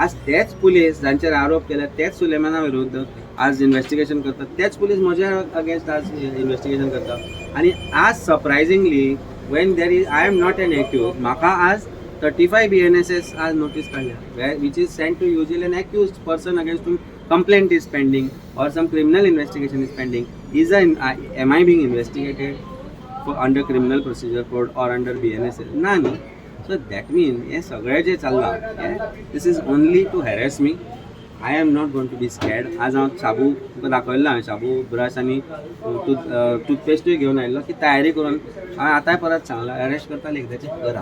आज तेच पुलीस जांचेर आरोप केला तेच सुलेमाना विरुद्ध आज इन्व्हेस्टिगेशन करतात, तेच पुलीस म्हज्या अगेन्स्ट आज इन्व्हेस्टिगेशन करतात. आणि आज surprisingly when there is I am not an accuse, म्हाका आज 35 BNSS आज नोटीस काढल्या which is sent to usually an accused person against whom complaint is pending or some criminal investigation is pending. Am I being investigated under criminal procedure code or under BNSS? ना न्ही. So that मीन हे सगळें जे चल्लां this is only to harass me. I am not going to be scared. आज हांव शाबू तुका दाखयल्लो, हांवें शाबू ब्रश आनी टूथपेस्टूय घेवन आयिल्लो की तयारी करून. हांवें आतांय परत सांगलां अरेस्ट करताले एकदाचें करा,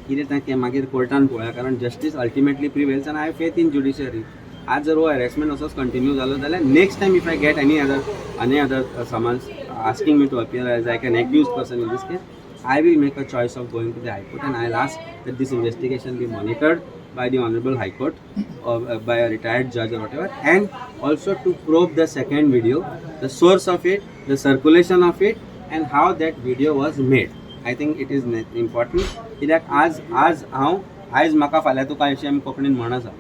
कितें तें मागीर कोर्टान पळोवया, कारण justice ultimately prevails end I have faith in judiciary. आज जर हो हॅरेसमेंट असोच कंटिन्यू जालो जाल्यार next time if I get any other summons asking me to appear as like an accused person in this case, I will make a choice of going to the High Court and I'll ask that this investigation be monitored by the Honorable High Court or by a retired judge or whatever, and also to probe the second video, the source of it, the circulation of it, and how that video was made. I think it is important कित्याक आज म्हाका फाल्यां तुका अशें आमी कोंकणीन म्हण आसा,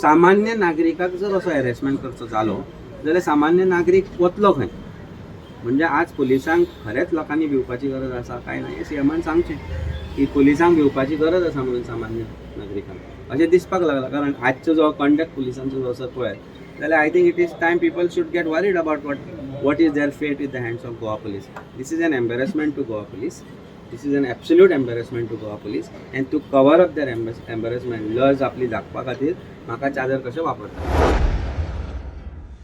सामान्य नागरिकाक जर असो हॅरेसमेंट करचो जालो जाल्यार सामान्य नागरीक वतलो खंय? म्हणजे आज पुलिसांक खरेंच लोकांनी भिवपाची गरज आसा काय ना हें सीएमान सांगचें की पुलिसांक भिवपाची गरज आसा म्हणून सामान्य नागरिकांक अशें दिसपाक लागलां. कारण आजचो जो कंडक्ट पुलिसांचो जो आसा पळयत जाल्यार I think it is time people should get worried about what is their fate with the hands of Goa police. This is an embarrassment to Goa police. This is an absolute embarrassment to Goa police. And to cover up their embarrassment लज आपली झाकपा खातीर म्हाका चादर कशें वापरता.